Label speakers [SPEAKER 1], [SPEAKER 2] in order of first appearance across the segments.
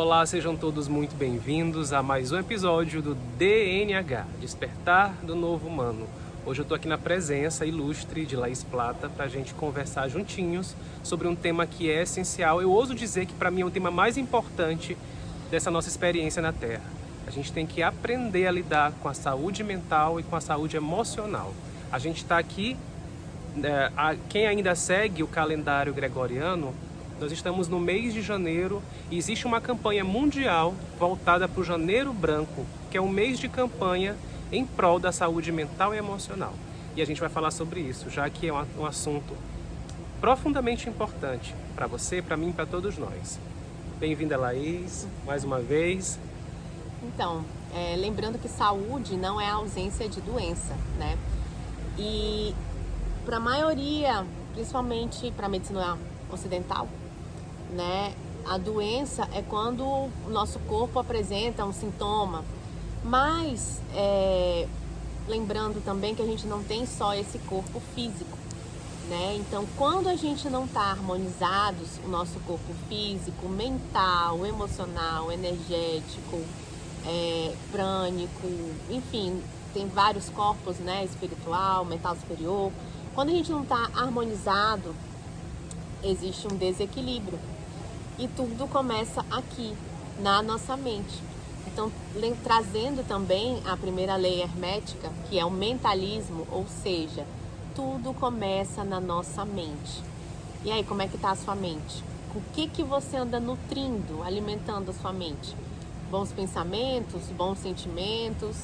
[SPEAKER 1] Olá, sejam todos muito bem-vindos a mais um episódio do DNH, Despertar do Novo Humano. Hoje eu estou aqui na presença ilustre de Laís Plata para a gente conversar juntinhos sobre um tema que é essencial. Eu ouso dizer que para mim é o tema mais importante dessa nossa experiência na Terra. A gente tem que aprender a lidar com a saúde mental e com a saúde emocional. A gente está aqui, quem ainda segue o calendário gregoriano, nós estamos no mês de janeiro e existe uma campanha mundial voltada para o Janeiro Branco, que é um mês de campanha em prol da saúde mental e emocional. E a gente vai falar sobre isso, já que é um assunto profundamente importante para você, para mim e para todos nós. Bem-vinda, Laís, mais uma vez.
[SPEAKER 2] Então, lembrando que saúde não é a ausência de doença, né? E para a maioria, principalmente para a medicina ocidental, né? A doença é quando o nosso corpo apresenta um sintoma, mas lembrando também que a gente não tem só esse corpo físico, né? Então, quando a gente não está harmonizados, o nosso corpo físico, mental, emocional, energético, prânico, enfim, tem vários corpos, né? Espiritual, mental superior. Quando a gente não está harmonizado, existe um desequilíbrio. E tudo começa aqui, na nossa mente. Então, trazendo também a primeira lei hermética, que é o mentalismo, ou seja, tudo começa na nossa mente. E aí, como é que está a sua mente? O que você anda nutrindo, alimentando a sua mente? Bons pensamentos, bons sentimentos,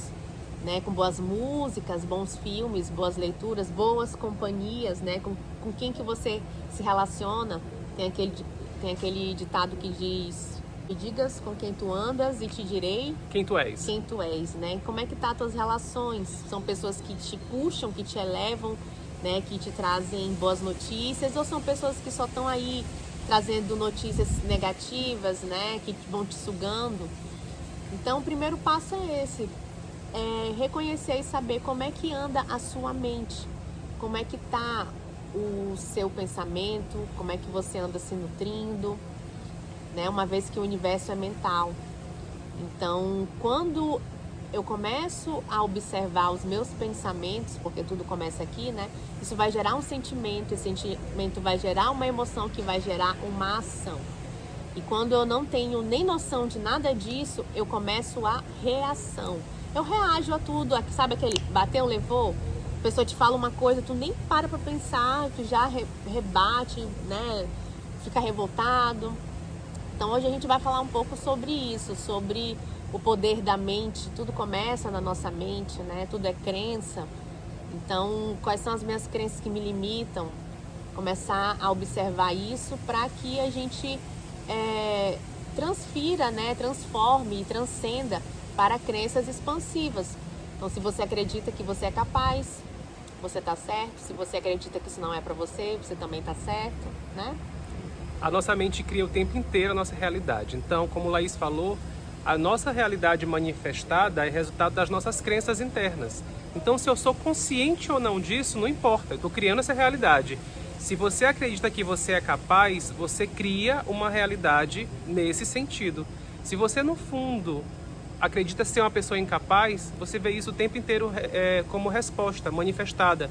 [SPEAKER 2] né? Com boas músicas, bons filmes, boas leituras, boas companhias, né? Com quem que você se relaciona? Tem aquele ditado que diz: me digas com quem tu andas e te direi
[SPEAKER 1] quem tu és.
[SPEAKER 2] Quem tu és, né? Como é que tá as tuas relações? São pessoas que te puxam, que te elevam, né? Que te trazem boas notícias, ou são pessoas que só estão aí trazendo notícias negativas, né? Que vão te sugando? Então, o primeiro passo é esse: reconhecer e saber como é que anda a sua mente, como é que tá o seu pensamento, como é que você anda se nutrindo, né? Uma vez que o universo é mental. Então, quando eu começo a observar os meus pensamentos, porque tudo começa aqui, né? Isso vai gerar um sentimento, esse sentimento vai gerar uma emoção que vai gerar uma ação. E quando eu não tenho nem noção de nada disso, eu começo a reação. Eu reajo a tudo, sabe aquele bateu, levou? A pessoa te fala uma coisa, tu nem para pensar, tu já rebate, né? Fica revoltado. Então hoje a gente vai falar um pouco sobre isso, sobre o poder da mente. Tudo começa na nossa mente, né? Tudo é crença. Então, quais são as minhas crenças que me limitam? Começar a observar isso para que a gente transfira, né? Transforme e transcenda para crenças expansivas. Então, se você acredita que você é capaz, você está certo. Se você acredita que isso não é para você, você também está certo, né?
[SPEAKER 1] A nossa mente cria o tempo inteiro a nossa realidade. Então, como Laís falou, a nossa realidade manifestada é resultado das nossas crenças internas. Então, se eu sou consciente ou não disso, não importa, eu estou criando essa realidade. Se você acredita que você é capaz, você cria uma realidade nesse sentido. Se você, no fundo, acredita ser uma pessoa incapaz, você vê isso o tempo inteiro como resposta manifestada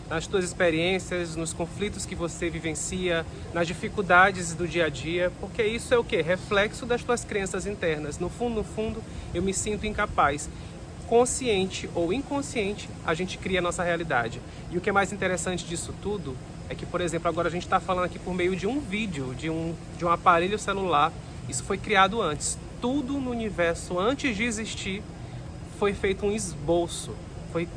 [SPEAKER 1] nas suas experiências, nos conflitos que você vivencia, nas dificuldades do dia a dia, porque isso é o quê? Reflexo das tuas crenças internas. No fundo, eu me sinto incapaz. Consciente ou inconsciente, a gente cria a nossa realidade. E o que é mais interessante disso tudo é que, por exemplo, agora a gente está falando aqui por meio de um vídeo, de um aparelho celular. Isso foi criado antes. Tudo no universo, antes de existir, foi feito um esboço.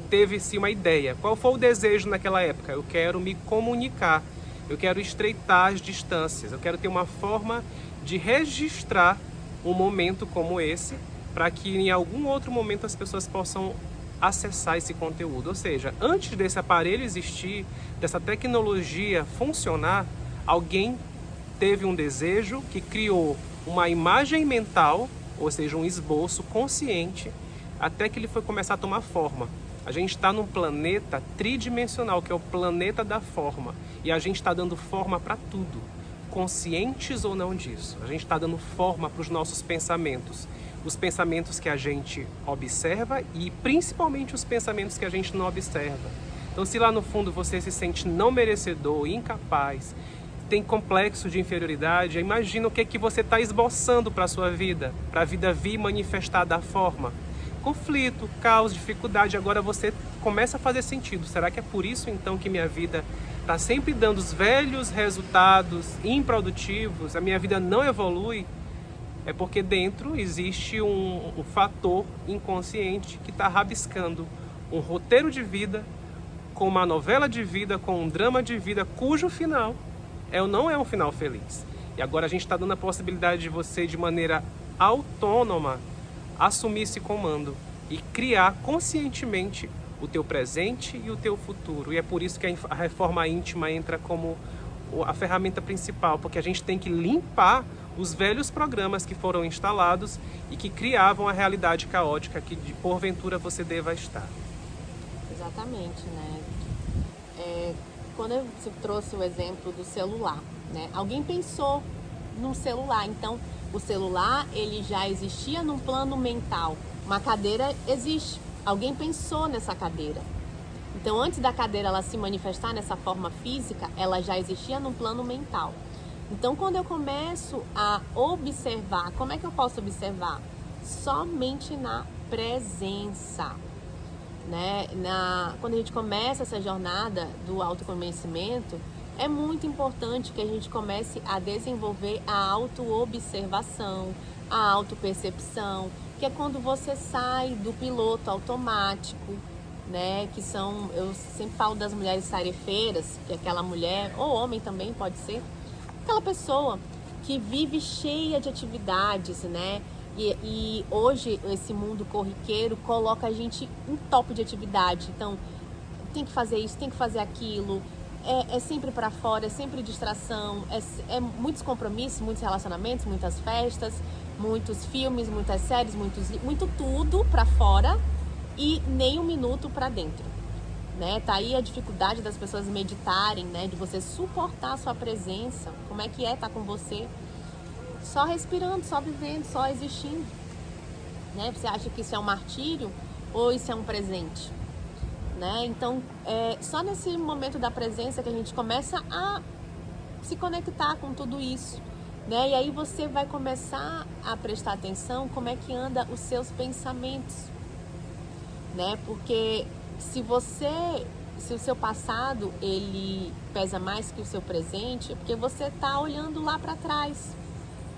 [SPEAKER 1] Teve-se uma ideia. Qual foi o desejo naquela época? Eu quero me comunicar, eu quero estreitar as distâncias, eu quero ter uma forma de registrar um momento como esse, para que em algum outro momento as pessoas possam acessar esse conteúdo. Ou seja, antes desse aparelho existir, dessa tecnologia funcionar, alguém teve um desejo que criou uma imagem mental, ou seja, um esboço consciente, até que ele foi começar a tomar forma. A gente está num planeta tridimensional, que é o planeta da forma. E a gente está dando forma para tudo. conscientes ou não disso. A gente está dando forma para os nossos pensamentos. Os pensamentos que a gente observa e principalmente os pensamentos que a gente não observa. Então, se lá no fundo você se sente não merecedor, incapaz, tem complexo de inferioridade, imagina o que é que você está esboçando para a sua vida, para a vida vir manifestar da forma. Conflito, caos, dificuldade, agora você começa a fazer sentido. Será que é por isso então que minha vida está sempre dando os velhos resultados improdutivos, a minha vida não evolui? É porque dentro existe um fator inconsciente que está rabiscando um roteiro de vida, com uma novela de vida, com um drama de vida, cujo final não é um final feliz. E agora a gente está dando a possibilidade de você, de maneira autônoma, assumir esse comando e criar conscientemente o teu presente e o teu futuro. E é por isso que a reforma íntima entra como a ferramenta principal, porque a gente tem que limpar os velhos programas que foram instalados e que criavam a realidade caótica que porventura você deva estar.
[SPEAKER 2] Exatamente, né? Quando você trouxe o exemplo do celular, né? Alguém pensou num celular, então o celular ele já existia num plano mental. Uma cadeira existe, alguém pensou nessa cadeira. Então antes da cadeira ela se manifestar nessa forma física, ela já existia num plano mental. Então quando eu começo a observar, como é que eu posso observar? Somente na presença. Né? Quando a gente começa essa jornada do autoconhecimento, é muito importante que a gente comece a desenvolver a autoobservação, a autopercepção, que é quando você sai do piloto automático, né? Que são, eu sempre falo das mulheres tarefeiras, que é aquela mulher, ou homem também pode ser, aquela pessoa que vive cheia de atividades, né? E hoje esse mundo corriqueiro coloca a gente em top de atividade. Então, tem que fazer isso, tem que fazer aquilo. É sempre para fora, é sempre distração. É muitos compromissos, muitos relacionamentos, muitas festas, muitos filmes, muitas séries, muito tudo para fora e nem um minuto para dentro. Né? Tá aí a dificuldade das pessoas meditarem, né? De você suportar a sua presença. Como é que estar com você? Só respirando, só vivendo, só existindo. Né? Você acha que isso é um martírio ou isso é um presente? Né? Então, só nesse momento da presença que a gente começa a se conectar com tudo isso. Né? E aí você vai começar a prestar atenção como é que anda os seus pensamentos. Né? Porque se o seu passado ele pesa mais que o seu presente, é porque você está olhando lá para trás.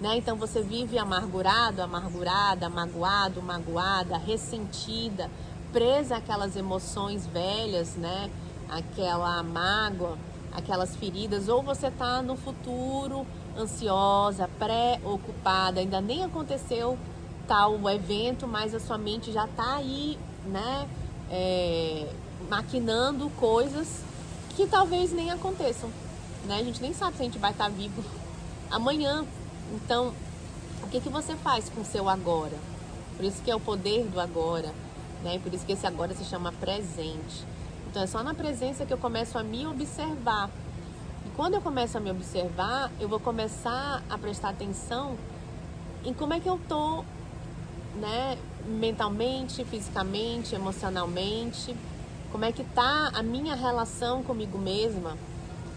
[SPEAKER 2] Né? Então você vive amargurado, amargurada, magoado, magoada, ressentida, presa àquelas emoções velhas, né? Aquela mágoa, aquelas feridas, ou você está no futuro ansiosa, preocupada, ainda nem aconteceu tal evento, mas a sua mente já está aí, né? Maquinando coisas que talvez nem aconteçam, né? A gente nem sabe se a gente vai estar vivo amanhã. Então, o que você faz com o seu agora? Por isso que é o poder do agora, né? Por isso que esse agora se chama presente. Então, é só na presença que eu começo a me observar. E quando eu começo a me observar, eu vou começar a prestar atenção em como é que eu tô, né? Mentalmente, fisicamente, emocionalmente. Como é que tá a minha relação comigo mesma,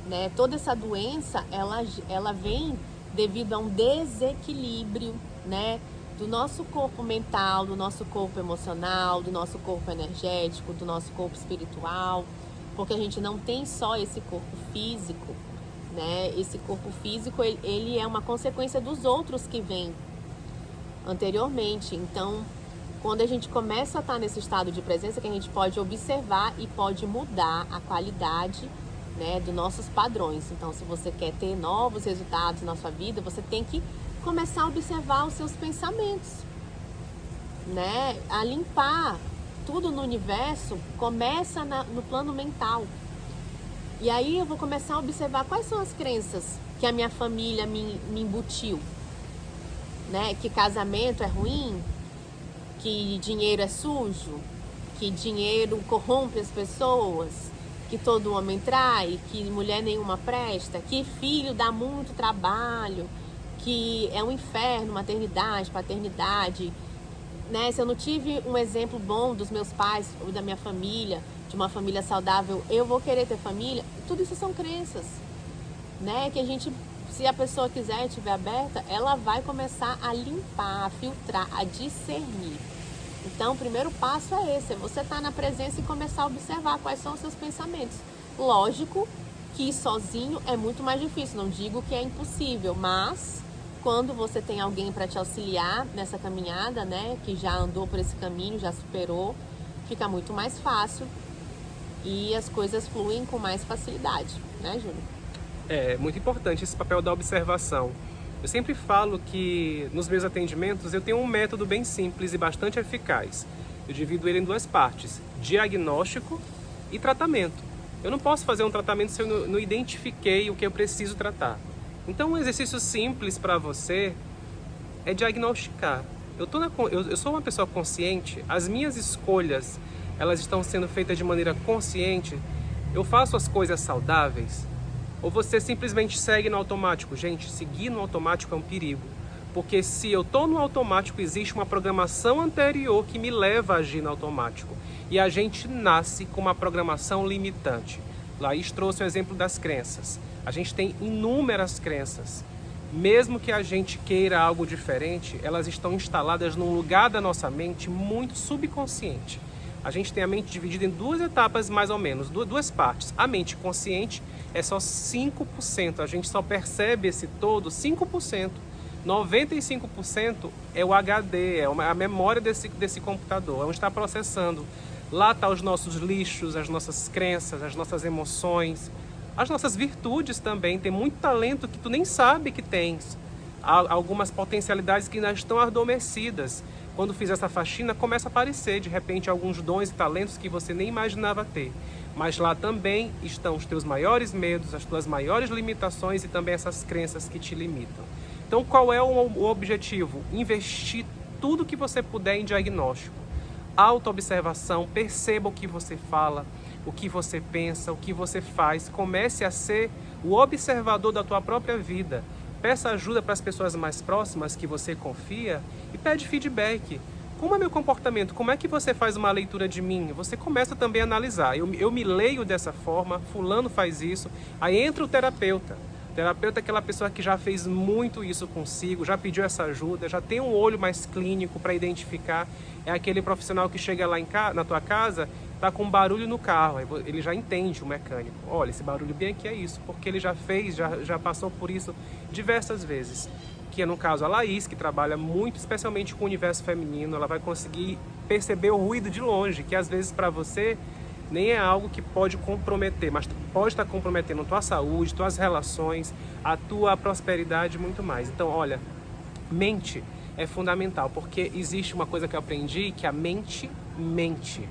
[SPEAKER 2] né? Toda essa doença, ela vem devido a um desequilíbrio, né, do nosso corpo mental, do nosso corpo emocional, do nosso corpo energético, do nosso corpo espiritual, porque a gente não tem só esse corpo físico, né? Esse corpo físico, ele é uma consequência dos outros que vêm anteriormente. Então, quando a gente começa a estar nesse estado de presença, que a gente pode observar e pode mudar a qualidade, né, dos nossos padrões. Então, se você quer ter novos resultados na sua vida, você tem que começar a observar os seus pensamentos, né? A limpar tudo no universo começa no plano mental. E aí eu vou começar a observar quais são as crenças que a minha família me embutiu, né? Que casamento é ruim, que dinheiro é sujo, que dinheiro corrompe as pessoas, que todo homem trai, que mulher nenhuma presta, que filho dá muito trabalho, que é um inferno, maternidade, paternidade, né? Se eu não tive um exemplo bom dos meus pais ou da minha família, de uma família saudável, eu vou querer ter família. Tudo isso são crenças, né? Que a gente, se a pessoa quiser e estiver aberta, ela vai começar a limpar, a filtrar, a discernir. Então, o primeiro passo é esse, é você estar na presença e começar a observar quais são os seus pensamentos. Lógico que sozinho é muito mais difícil, não digo que é impossível, mas quando você tem alguém para te auxiliar nessa caminhada, né, que já andou por esse caminho, já superou, fica muito mais fácil e as coisas fluem com mais facilidade, né, Júlio?
[SPEAKER 1] É muito importante esse papel da observação. Eu sempre falo que nos meus atendimentos eu tenho um método bem simples e bastante eficaz. Eu divido ele em duas partes, diagnóstico e tratamento. Eu não posso fazer um tratamento se eu não identifiquei o que eu preciso tratar. Então um exercício simples para você é diagnosticar. Eu sou uma pessoa consciente, as minhas escolhas elas estão sendo feitas de maneira consciente, eu faço as coisas saudáveis. Ou você simplesmente segue no automático? Gente, seguir no automático é um perigo. Porque se eu estou no automático, existe uma programação anterior que me leva a agir no automático. E a gente nasce com uma programação limitante. Laís trouxe o exemplo das crenças. A gente tem inúmeras crenças. Mesmo que a gente queira algo diferente, elas estão instaladas num lugar da nossa mente muito subconsciente. A gente tem a mente dividida em duas etapas mais ou menos, duas partes. A mente consciente é só 5%, a gente só percebe esse todo 5%. 95% é o HD, é a memória desse computador, é onde está processando. Lá estão os nossos lixos, as nossas crenças, as nossas emoções, as nossas virtudes também. Tem muito talento que tu nem sabe que tens. Há algumas potencialidades que ainda estão adormecidas. Quando fizer essa faxina, começa a aparecer, de repente, alguns dons e talentos que você nem imaginava ter. Mas lá também estão os teus maiores medos, as tuas maiores limitações e também essas crenças que te limitam. Então, qual é o objetivo? Investir tudo que você puder em diagnóstico. Autoobservação, perceba o que você fala, o que você pensa, o que você faz. Comece a ser o observador da tua própria vida. Peça ajuda para as pessoas mais próximas que você confia e pede feedback. Como é meu comportamento? Como é que você faz uma leitura de mim? Você começa também a analisar. Eu me leio dessa forma, fulano faz isso. Aí entra o terapeuta. O terapeuta é aquela pessoa que já fez muito isso consigo, já pediu essa ajuda, já tem um olho mais clínico para identificar. É aquele profissional que chega lá na tua casa, tá com barulho no carro, ele já entende o mecânico. Olha, esse barulho bem aqui é isso, porque ele já fez, já passou por isso diversas vezes. Que é no caso a Laís, que trabalha muito, especialmente com o universo feminino, ela vai conseguir perceber o ruído de longe, que às vezes para você nem é algo que pode comprometer, mas pode estar comprometendo a tua saúde, tuas relações, a tua prosperidade e muito mais. Então, olha, mente é fundamental, porque existe uma coisa que eu aprendi, que a mente mente.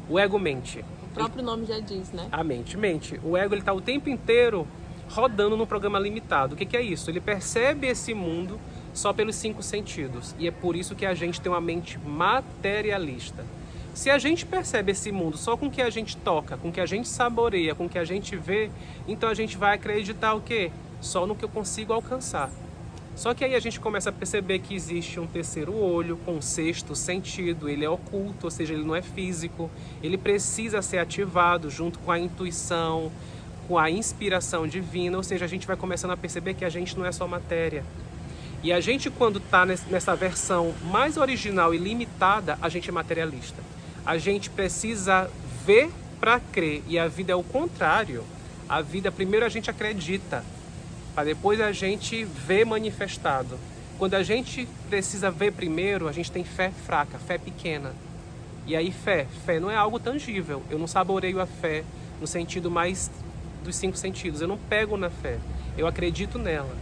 [SPEAKER 1] O ego mente.
[SPEAKER 2] O próprio nome já diz, né?
[SPEAKER 1] A mente mente. O ego está o tempo inteiro rodando num programa limitado. O que é isso? Ele percebe esse mundo só pelos 5 sentidos. E é por isso que a gente tem uma mente materialista. Se a gente percebe esse mundo só com o que a gente toca, com o que a gente saboreia, com o que a gente vê, então a gente vai acreditar o quê? Só no que eu consigo alcançar. Só que aí a gente começa a perceber que existe um terceiro olho, com um sexto sentido, ele é oculto, ou seja, ele não é físico, ele precisa ser ativado junto com a intuição, com a inspiração divina, ou seja, a gente vai começando a perceber que a gente não é só matéria. E a gente, quando está nessa versão mais original e limitada, a gente é materialista. A gente precisa ver para crer, e a vida é o contrário. A vida, primeiro a gente acredita, para depois a gente ver manifestado. Quando a gente precisa ver primeiro, a gente tem fé fraca, fé pequena. E aí fé não é algo tangível. Eu não saboreio a fé no sentido mais dos 5 sentidos. Eu não pego na fé, eu acredito nela.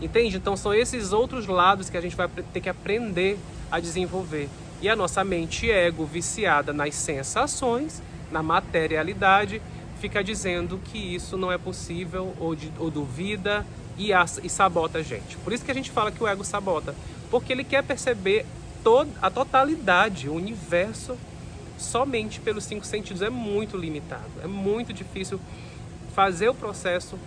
[SPEAKER 1] Entende? Então são esses outros lados que a gente vai ter que aprender a desenvolver. E a nossa mente ego, viciada nas sensações, na materialidade, fica dizendo que isso não é possível ou duvida e sabota a gente. Por isso que a gente fala que o ego sabota, porque ele quer perceber a totalidade, o universo somente pelos 5 sentidos. É muito limitado, é muito difícil fazer o processo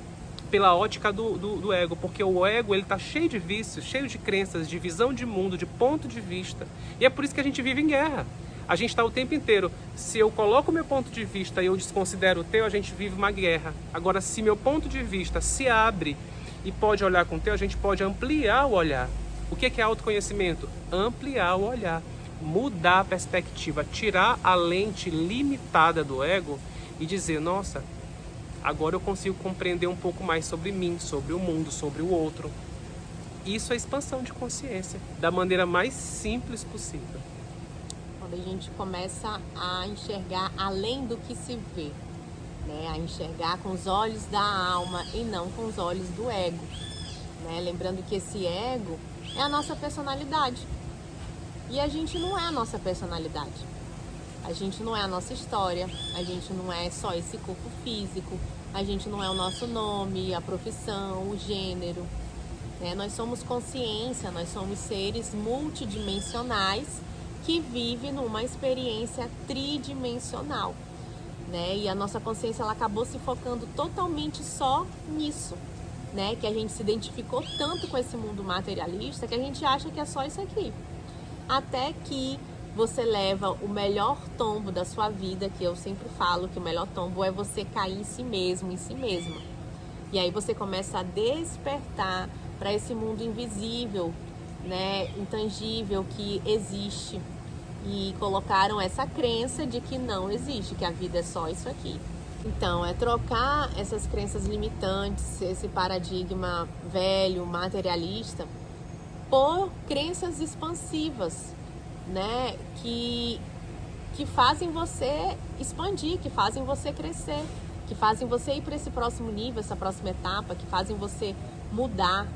[SPEAKER 1] pela ótica do ego, porque o ego ele está cheio de vícios, cheio de crenças, de visão de mundo, de ponto de vista, e é por isso que a gente vive em guerra. A gente está o tempo inteiro, se eu coloco meu ponto de vista e eu desconsidero o teu, a gente vive uma guerra. Agora, se meu ponto de vista se abre e pode olhar com o teu, a gente pode ampliar o olhar. O que é autoconhecimento? Ampliar o olhar, mudar a perspectiva, tirar a lente limitada do ego e dizer, nossa, agora eu consigo compreender um pouco mais sobre mim, sobre o mundo, sobre o outro. Isso é expansão de consciência, da maneira mais simples possível.
[SPEAKER 2] Quando a gente começa a enxergar além do que se vê, né? A enxergar com os olhos da alma e não com os olhos do ego, né? Lembrando que esse ego é a nossa personalidade. E a gente não é a nossa personalidade. A gente não é a nossa história, a gente não é só esse corpo físico, a gente não é o nosso nome, a profissão, o gênero, né? Nós somos consciência, nós somos seres multidimensionais que vivem numa experiência tridimensional, né? E a nossa consciência ela acabou se focando totalmente só nisso, né? Que a gente se identificou tanto com esse mundo materialista que a gente acha que é só isso aqui. Até que você leva o melhor tombo da sua vida, que eu sempre falo que o melhor tombo é você cair em si mesmo, em si mesma. E aí você começa a despertar para esse mundo invisível, né, intangível que existe. E colocaram essa crença de que não existe, que a vida é só isso aqui. Então, é trocar essas crenças limitantes, esse paradigma velho, materialista, por crenças expansivas, né, que fazem você expandir, que fazem você crescer, que fazem você ir para esse próximo nível, essa próxima etapa, que fazem você mudar,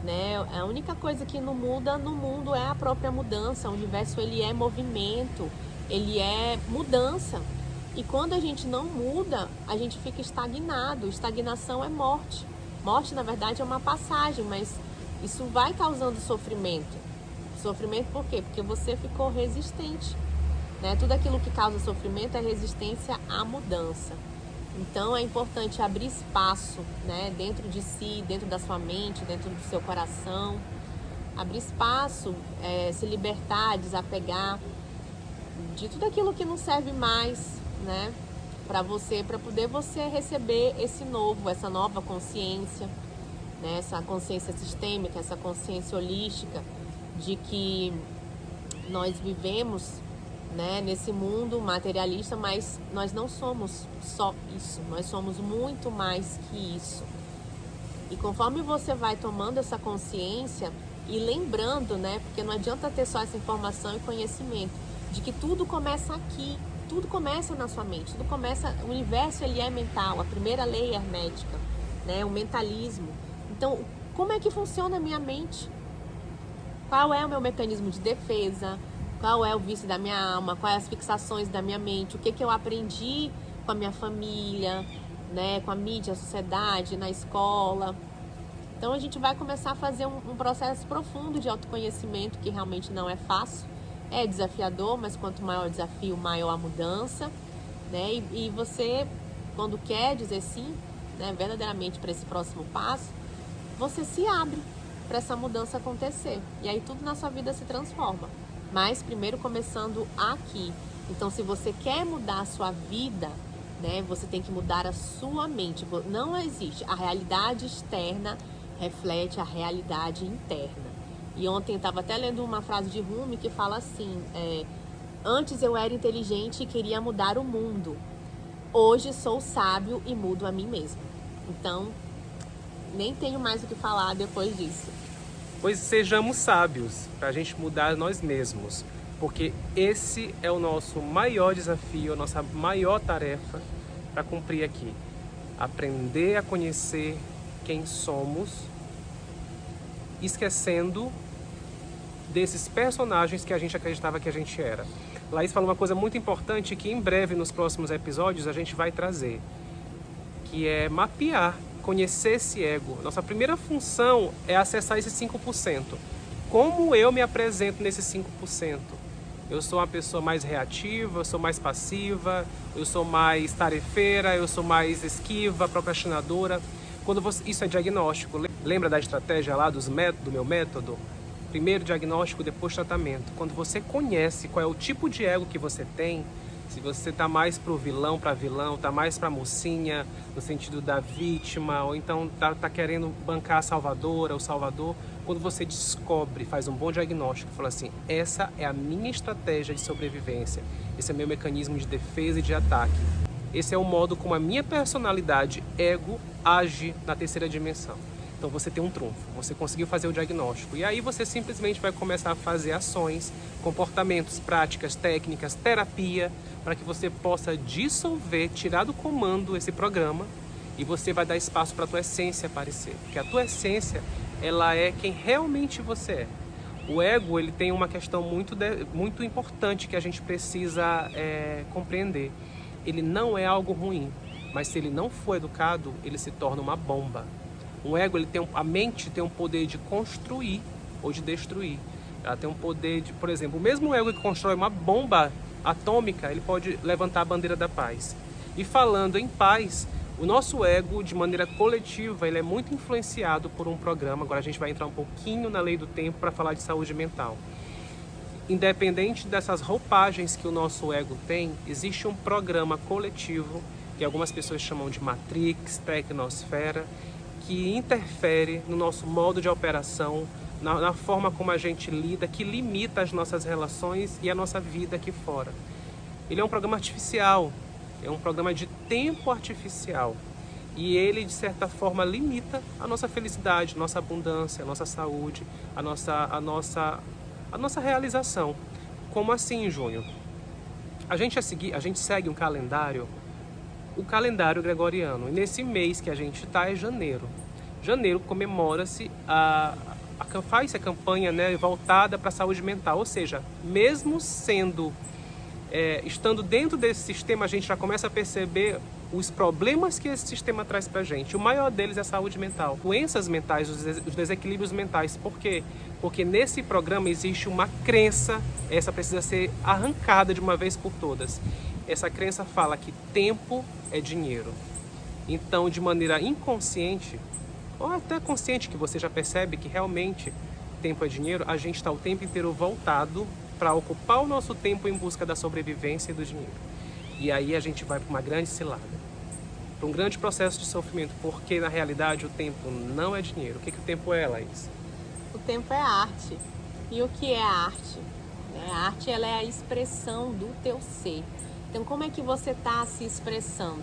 [SPEAKER 2] né? A única coisa que não muda no mundo é a própria mudança. O universo ele é movimento, ele é mudança. E quando a gente não muda, a gente fica estagnado. Estagnação é morte. Morte, na verdade, é uma passagem, mas isso vai causando sofrimento. Sofrimento por quê? Porque você ficou resistente, né? Tudo aquilo que causa sofrimento é resistência à mudança. Então é importante abrir espaço, né? Dentro de si, dentro da sua mente, dentro do seu coração. Abrir espaço, se libertar, desapegar de tudo aquilo que não serve mais, né? Para poder você receber esse novo, essa nova consciência, né? Essa consciência sistêmica, essa consciência holística de que nós vivemos, né, nesse mundo materialista, mas nós não somos só isso, nós somos muito mais que isso. E conforme você vai tomando essa consciência e lembrando, né, porque não adianta ter só essa informação e conhecimento, de que tudo começa aqui, tudo começa na sua mente, tudo começa, o universo ele é mental, a primeira lei é hermética, né, o mentalismo. Então, como é que funciona a minha mente? Qual é o meu mecanismo de defesa? Qual é o vício da minha alma? Quais as fixações da minha mente? O que eu aprendi com a minha família, né? Com a mídia, a sociedade, na escola? Então a gente vai começar a fazer um processo profundo de autoconhecimento que realmente não é fácil. É desafiador, mas quanto maior o desafio, maior a mudança, né? E você, quando quer dizer sim, né, verdadeiramente para esse próximo passo, você se abre para essa mudança acontecer. E aí tudo na sua vida se transforma. Mas primeiro começando aqui. Então, se você quer mudar a sua vida, né, você tem que mudar a sua mente. Não existe. A realidade externa reflete a realidade interna. E ontem eu estava até lendo uma frase de Rumi que fala assim, antes eu era inteligente e queria mudar o mundo. Hoje sou sábio e mudo a mim mesmo. Então, nem tenho mais o que falar depois disso.
[SPEAKER 1] Pois sejamos sábios para a gente mudar nós mesmos, porque esse é o nosso maior desafio, a nossa maior tarefa para cumprir aqui. Aprender a conhecer quem somos, esquecendo desses personagens que a gente acreditava que a gente era. Laís falou uma coisa muito importante que em breve, nos próximos episódios, a gente vai trazer, que é mapear, conhecer esse ego. Nossa primeira função é acessar esses 5%. Como eu me apresento nesses 5%? Eu sou uma pessoa mais reativa, eu sou mais passiva, eu sou mais tarefeira, eu sou mais esquiva, procrastinadora. Isso é diagnóstico. Lembra da estratégia lá do meu método? Primeiro diagnóstico, depois tratamento. Quando você conhece qual é o tipo de ego que você tem, se você tá mais pro vilão, pra vilão, tá mais pra mocinha, no sentido da vítima, ou então tá querendo bancar a salvadora, o salvador, quando você descobre, faz um bom diagnóstico, fala assim, essa é a minha estratégia de sobrevivência, esse é meu mecanismo de defesa e de ataque. Esse é o modo como a minha personalidade, ego, age na terceira dimensão. Então você tem um trunfo, você conseguiu fazer o diagnóstico. E aí você simplesmente vai começar a fazer ações, comportamentos, práticas, técnicas, terapia, para que você possa dissolver, tirar do comando esse programa e você vai dar espaço para a tua essência aparecer. Porque a tua essência, ela é quem realmente você é. O ego, ele tem uma questão muito importante que a gente precisa compreender. Ele não é algo ruim, mas se ele não for educado, ele se torna uma bomba. O ego, a mente tem um poder de construir ou de destruir. Ela tem um poder de, por exemplo, o mesmo ego que constrói uma bomba atômica, ele pode levantar a bandeira da paz. E falando em paz, o nosso ego, de maneira coletiva, ele é muito influenciado por um programa. Agora a gente vai entrar um pouquinho na lei do tempo para falar de saúde mental. Independente dessas roupagens que o nosso ego tem, existe um programa coletivo, que algumas pessoas chamam de Matrix, Tecnosfera, que interfere no nosso modo de operação, na forma como a gente lida, que limita as nossas relações e a nossa vida aqui fora. Ele é um programa artificial, é um programa de tempo artificial. E ele, de certa forma, limita a nossa felicidade, nossa abundância, a nossa saúde, a nossa realização. Como assim, Júnior? A gente segue um calendário, o calendário gregoriano. E nesse mês que a gente está é janeiro. Janeiro comemora-se faz a campanha, né, voltada para a saúde mental. Ou seja, mesmo estando dentro desse sistema, a gente já começa a perceber os problemas que esse sistema traz para a gente. O maior deles é a saúde mental. Doenças mentais, os desequilíbrios mentais. Por quê? Porque nesse programa existe uma crença, essa precisa ser arrancada de uma vez por todas. Essa crença fala que tempo é dinheiro. Então, de maneira inconsciente, ou até consciente, que você já percebe que realmente tempo é dinheiro, a gente está o tempo inteiro voltado para ocupar o nosso tempo em busca da sobrevivência e do dinheiro. E aí a gente vai para uma grande cilada, para um grande processo de sofrimento, porque na realidade o tempo não é dinheiro. O que o tempo é, Laís?
[SPEAKER 2] O tempo é arte. E o que é a arte? A arte, ela é a expressão do teu ser. Então, como é que você está se expressando?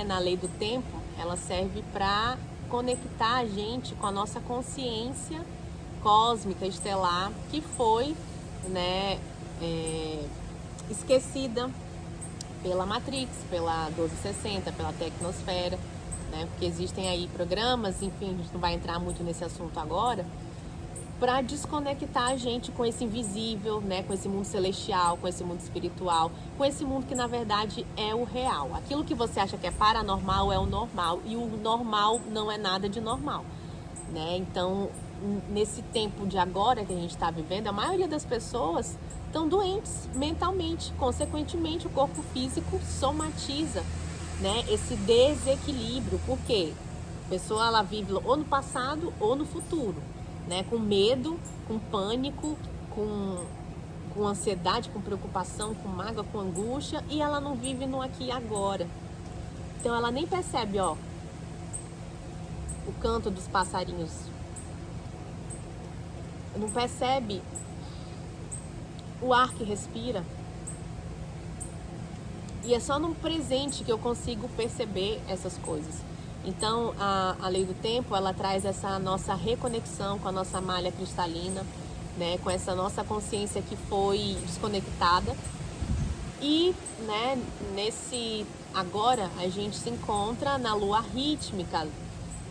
[SPEAKER 2] Na lei do tempo, ela serve para conectar a gente com a nossa consciência cósmica, estelar, que foi esquecida pela Matrix, pela 1260, pela Tecnosfera, porque existem aí programas, enfim, a gente não vai entrar muito nesse assunto agora, para desconectar a gente com esse invisível, com esse mundo celestial, com esse mundo espiritual, com esse mundo que na verdade é o real. Aquilo que você acha que é paranormal é o normal, e o normal não é nada de normal, Então, nesse tempo de agora que a gente está vivendo, a maioria das pessoas estão doentes mentalmente, consequentemente o corpo físico somatiza, esse desequilíbrio. Por quê? A pessoa, ela vive ou no passado ou no futuro, com medo, com pânico, com ansiedade, com preocupação, com mágoa, com angústia, e ela não vive no aqui e agora. Então ela nem percebe, o canto dos passarinhos, não percebe o ar que respira. E é só no presente que eu consigo perceber essas coisas. Então, a lei do tempo, ela traz essa nossa reconexão com a nossa malha cristalina, com essa nossa consciência que foi desconectada. E, agora, a gente se encontra na lua rítmica,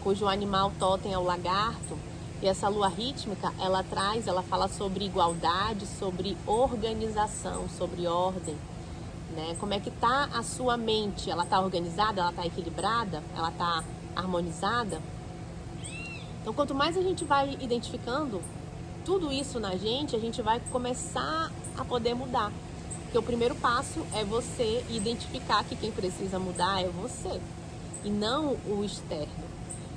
[SPEAKER 2] cujo animal totem é o lagarto. E essa lua rítmica, ela fala sobre igualdade, sobre organização, sobre ordem. Como é que está a sua mente? Ela está organizada? Ela está equilibrada? Ela está harmonizada? Então, quanto mais a gente vai identificando tudo isso na gente, a gente vai começar a poder mudar. Porque o primeiro passo é você identificar que quem precisa mudar é você e não o externo.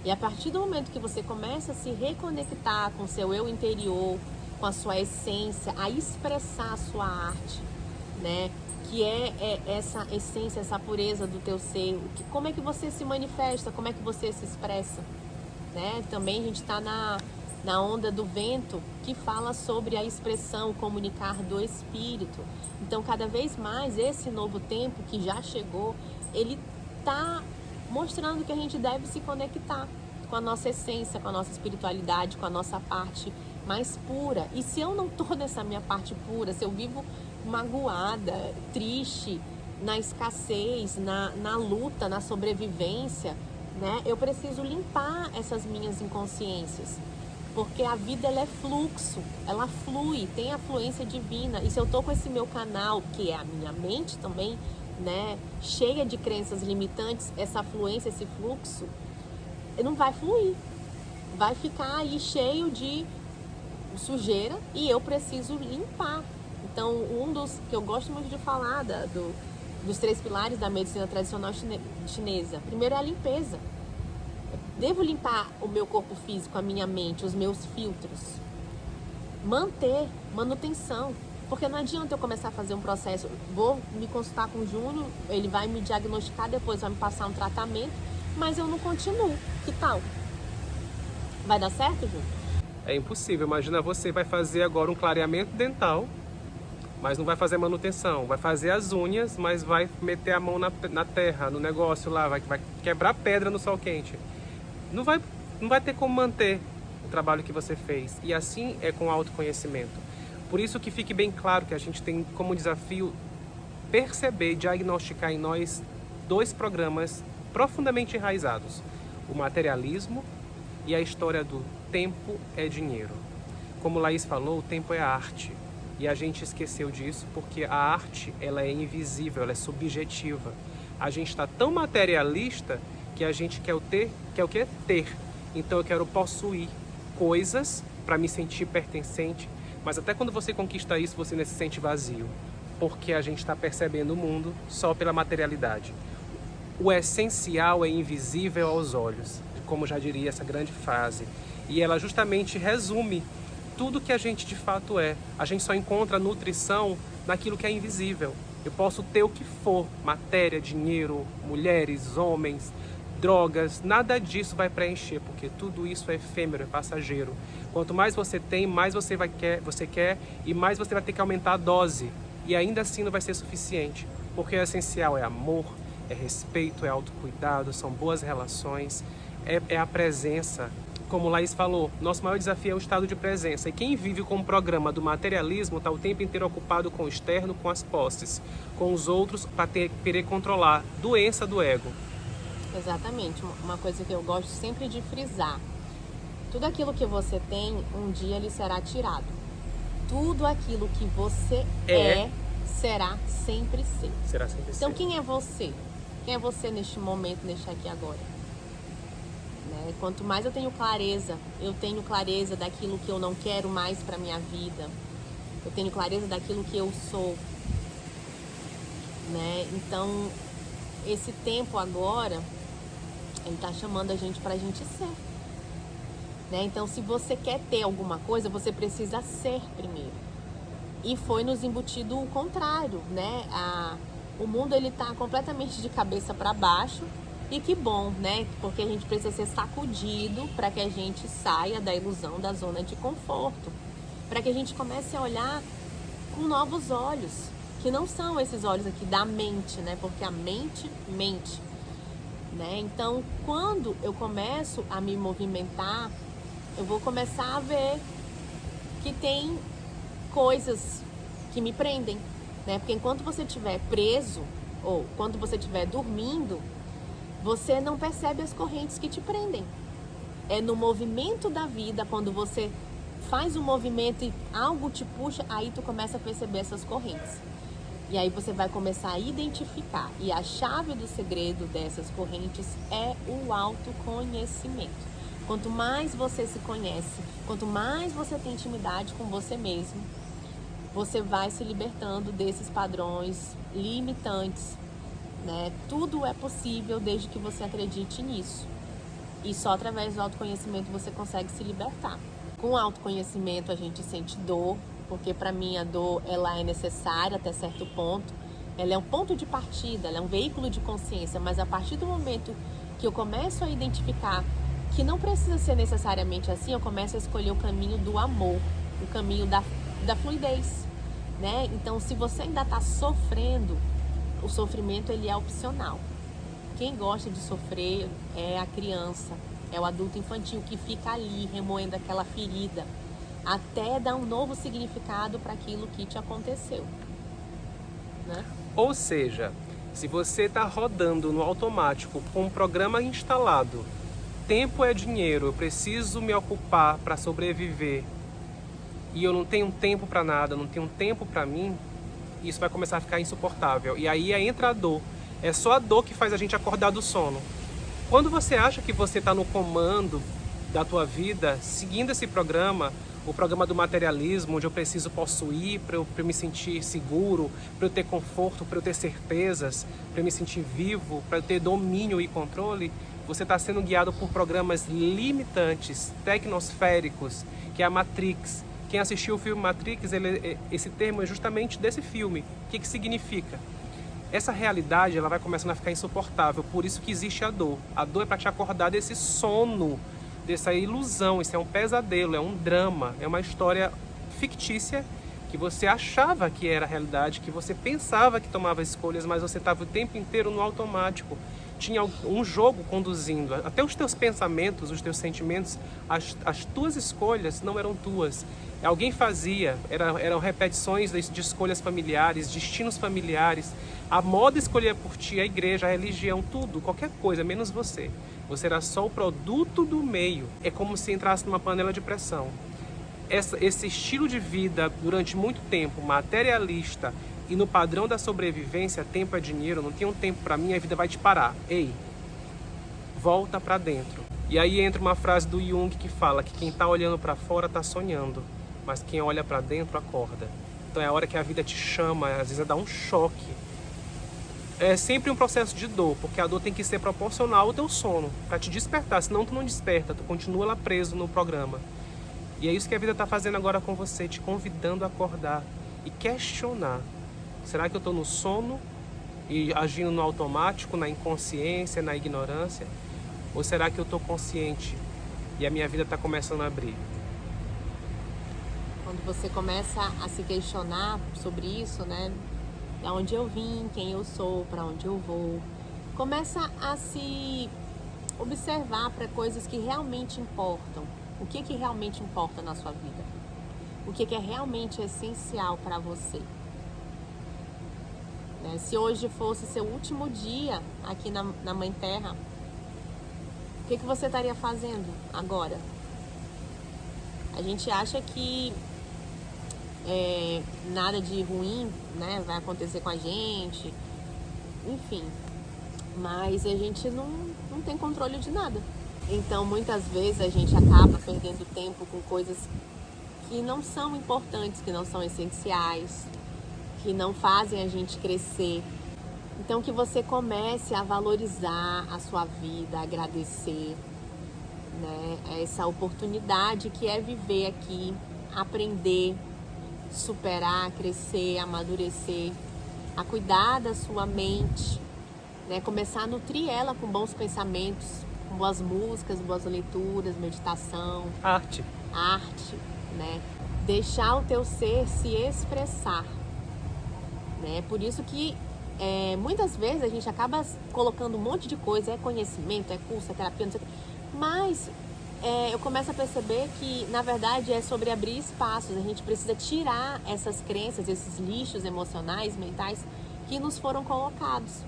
[SPEAKER 2] E a partir do momento que você começa a se reconectar com o seu eu interior, com a sua essência, a expressar a sua arte, né? Que é essa essência, essa pureza do teu ser. Como é que você se manifesta, como é que você se expressa, né? Também a gente está na onda do vento, que fala sobre a expressão, comunicar do espírito. Então, cada vez mais, esse novo tempo que já chegou, ele está mostrando que a gente deve se conectar com a nossa essência, com a nossa espiritualidade, com a nossa parte mais pura. E se eu não estou nessa minha parte pura, se eu vivo magoada, triste, na escassez, na luta, na sobrevivência, né? Eu preciso limpar essas minhas inconsciências. Porque a vida, ela é fluxo, ela flui, tem a fluência divina. E se eu estou com esse meu canal, que é a minha mente também, né, cheia de crenças limitantes, essa fluência, esse fluxo, não vai fluir. Vai ficar aí cheio de sujeira e eu preciso limpar. Então, um dos que eu gosto muito de falar dos 3 pilares da medicina tradicional chinesa, primeiro é a limpeza. Devo limpar o meu corpo físico, a minha mente, os meus filtros. Manter, manutenção. Porque não adianta eu começar a fazer um processo, vou me consultar com o Júnior, ele vai me diagnosticar, depois vai me passar um tratamento, mas eu não continuo. Que tal? Vai dar certo, Júnior?
[SPEAKER 1] É impossível. Imagina, você vai fazer agora um clareamento dental, mas não vai fazer manutenção. Vai fazer as unhas, mas vai meter a mão na terra, no negócio lá, vai quebrar pedra no sol quente. Não vai ter como manter o trabalho que você fez. E assim é com o autoconhecimento. Por isso que fique bem claro que a gente tem como desafio perceber, diagnosticar em nós 2 programas profundamente enraizados: o materialismo e a história do tempo é dinheiro. Como Laís falou, o tempo é arte. E a gente esqueceu disso porque a arte, ela é invisível, ela é subjetiva. A gente está tão materialista que a gente quer o quê? Ter. Então eu quero possuir coisas para me sentir pertencente. Mas até quando você conquista isso, você não se sente vazio. Porque a gente está percebendo o mundo só pela materialidade. O essencial é invisível aos olhos, como já diria essa grande frase. E ela justamente resume tudo que a gente de fato é. A gente só encontra nutrição naquilo que é invisível. Eu posso ter o que for, matéria, dinheiro, mulheres, homens, drogas, nada disso vai preencher, porque tudo isso é efêmero, é passageiro. Quanto mais você tem, mais você quer e mais você vai ter que aumentar a dose. E ainda assim não vai ser suficiente, porque o essencial é amor, é respeito, é autocuidado, são boas relações, é a presença. Como Laís falou, nosso maior desafio é o estado de presença. E quem vive com o programa do materialismo está o tempo inteiro ocupado com o externo, com as posses, com os outros, para querer controlar. Doença do ego.
[SPEAKER 2] Exatamente. Uma coisa que eu gosto sempre de frisar. Tudo aquilo que você tem, um dia ele será tirado. Tudo aquilo que você será sempre seu.
[SPEAKER 1] Será sempre
[SPEAKER 2] Então,
[SPEAKER 1] seu.
[SPEAKER 2] quem é você? Quem é você neste momento, neste aqui agora? Né? Quanto mais eu tenho clareza daquilo que eu não quero mais para minha vida. Eu tenho clareza daquilo que eu sou. Né? Então, esse tempo agora, ele está chamando a gente para a gente ser. Né? Então, se você quer ter alguma coisa, você precisa ser primeiro. E foi nos embutido o contrário, né? O mundo, ele tá completamente de cabeça para baixo. E que bom, né? Porque a gente precisa ser sacudido para que a gente saia da ilusão da zona de conforto. Para que a gente comece a olhar com novos olhos. Que não são esses olhos aqui da mente, né? Porque a mente mente. Né? Então, quando eu começo a me movimentar, eu vou começar a ver que tem coisas que me prendem, né? Porque enquanto você estiver preso, ou quando você estiver dormindo, você não percebe as correntes que te prendem. É no movimento da vida, quando você faz um movimento e algo te puxa, aí tu começa a perceber essas correntes. E aí você vai começar a identificar. E a chave do segredo dessas correntes é o autoconhecimento. Quanto mais você se conhece, quanto mais você tem intimidade com você mesmo, você vai se libertando desses padrões limitantes, né? Tudo é possível desde que você acredite nisso. E só através do autoconhecimento você consegue se libertar. Com o autoconhecimento a gente sente dor, porque para mim a dor ela é necessária até certo ponto. Ela é um ponto de partida, ela é um veículo de consciência, mas a partir do momento que eu começo a identificar que não precisa ser necessariamente assim, eu começo a escolher o caminho do amor, o caminho da fluidez, né? Então, se você ainda está sofrendo, o sofrimento ele é opcional. Quem gosta de sofrer é a criança, é o adulto infantil que fica ali remoendo aquela ferida até dar um novo significado para aquilo que te aconteceu, né?
[SPEAKER 1] Ou seja, se você está rodando no automático com um programa instalado, tempo é dinheiro, eu preciso me ocupar para sobreviver e eu não tenho tempo para nada, não tenho tempo para mim, isso vai começar a ficar insuportável. E aí entra a dor. É só a dor que faz a gente acordar do sono. Quando você acha que você está no comando da tua vida, seguindo esse programa, o programa do materialismo, onde eu preciso possuir para eu me sentir seguro, para eu ter conforto, para eu ter certezas, para eu me sentir vivo, para eu ter domínio e controle, você está sendo guiado por programas limitantes, tecnosféricos, que é a Matrix. Quem assistiu o filme Matrix, esse termo é justamente desse filme. O que significa? Essa realidade ela vai começando a ficar insuportável, por isso que existe a dor. A dor é para te acordar desse sono, dessa ilusão. Isso é um pesadelo, é um drama, é uma história fictícia que você achava que era a realidade, que você pensava que tomava escolhas, mas você estava o tempo inteiro no automático. Tinha um jogo conduzindo, até os teus pensamentos, os teus sentimentos, as tuas escolhas não eram tuas. Alguém fazia, eram repetições de escolhas familiares, destinos familiares. A moda escolhia por ti, a igreja, a religião, tudo, qualquer coisa, menos você. Você era só o produto do meio. É como se entrasse numa panela de pressão. Esse estilo de vida, durante muito tempo, materialista, e no padrão da sobrevivência, tempo é dinheiro, não tem um tempo para mim, a vida vai te parar. Ei, volta para dentro. E aí entra uma frase do Jung que fala que quem tá olhando para fora tá sonhando, mas quem olha para dentro acorda. Então é a hora que a vida te chama, às vezes dá um choque. É sempre um processo de dor, porque a dor tem que ser proporcional ao teu sono, para te despertar, senão tu não desperta, tu continua lá preso no programa. E é isso que a vida tá fazendo agora com você, te convidando a acordar e questionar. Será que eu estou no sono e agindo no automático, na inconsciência, na ignorância? Ou será que eu estou consciente e a minha vida está começando a abrir?
[SPEAKER 2] Quando você começa a se questionar sobre isso, né? Da onde eu vim, quem eu sou, para onde eu vou. Começa a se observar para coisas que realmente importam. O que realmente importa na sua vida? O que é realmente essencial para você? Se hoje fosse seu último dia aqui na Mãe Terra, o que você estaria fazendo agora? A gente acha que nada de ruim, né, vai acontecer com a gente, enfim, mas a gente não tem controle de nada. Então, muitas vezes a gente acaba perdendo tempo com coisas que não são importantes, que não são essenciais, que não fazem a gente crescer. Então que você comece a valorizar a sua vida, a agradecer, né? Essa oportunidade que é viver aqui, aprender, superar, crescer, amadurecer, a cuidar da sua mente, né? Começar a nutrir ela com bons pensamentos, com boas músicas, boas leituras, meditação,
[SPEAKER 1] arte,
[SPEAKER 2] né? Deixar o teu ser se expressar. Né? Por isso que muitas vezes a gente acaba colocando um monte de coisa, é conhecimento, é curso, é terapia, não sei o quê. Mas eu começo a perceber que, na verdade, é sobre abrir espaços. A gente precisa tirar essas crenças, esses lixos emocionais, mentais, que nos foram colocados.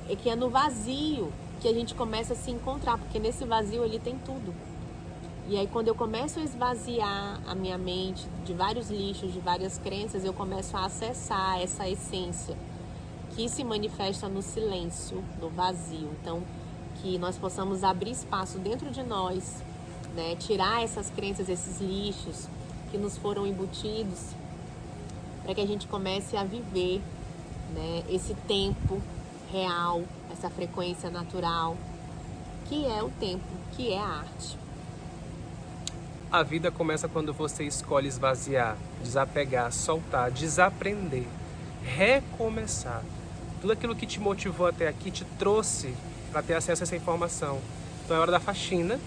[SPEAKER 2] E que é no vazio que a gente começa a se encontrar, porque nesse vazio ele tem tudo. E aí quando eu começo a esvaziar a minha mente de vários lixos, de várias crenças, eu começo a acessar essa essência que se manifesta no silêncio, no vazio. Então, que nós possamos abrir espaço dentro de nós, né? Tirar essas crenças, esses lixos que nos foram embutidos, para que a gente comece a viver, né, esse tempo real, essa frequência natural, que é o tempo, que é a arte.
[SPEAKER 1] A vida começa quando você escolhe esvaziar, desapegar, soltar, desaprender, recomeçar. Tudo aquilo que te motivou até aqui te trouxe para ter acesso a essa informação. Então é hora da faxina,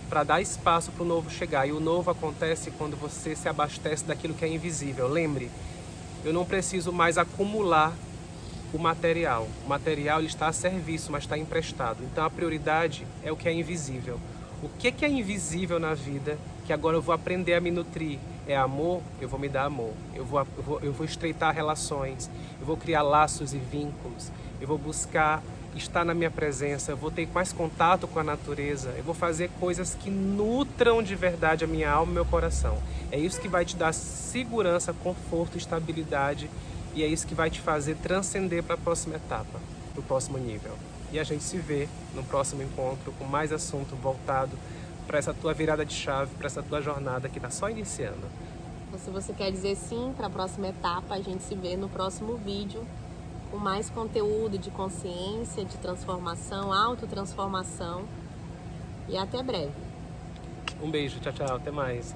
[SPEAKER 1] para dar espaço para o novo chegar. E o novo acontece quando você se abastece daquilo que é invisível. Lembre, eu não preciso mais acumular o material. O material ele está a serviço, mas está emprestado. Então a prioridade é o que é invisível. O que é invisível na vida, que agora eu vou aprender a me nutrir? É amor? Eu vou me dar amor. Eu vou estreitar relações. Eu vou criar laços e vínculos. Eu vou buscar estar na minha presença. Eu vou ter mais contato com a natureza. Eu vou fazer coisas que nutram de verdade a minha alma e meu coração. É isso que vai te dar segurança, conforto, estabilidade. E é isso que vai te fazer transcender para a próxima etapa, para o próximo nível. E a gente se vê no próximo encontro com mais assunto voltado para essa tua virada de chave, para essa tua jornada que está só iniciando.
[SPEAKER 2] Então, se você quer dizer sim para a próxima etapa, a gente se vê no próximo vídeo com mais conteúdo de consciência, de transformação, autotransformação. E até breve.
[SPEAKER 1] Um beijo, tchau, tchau, até mais.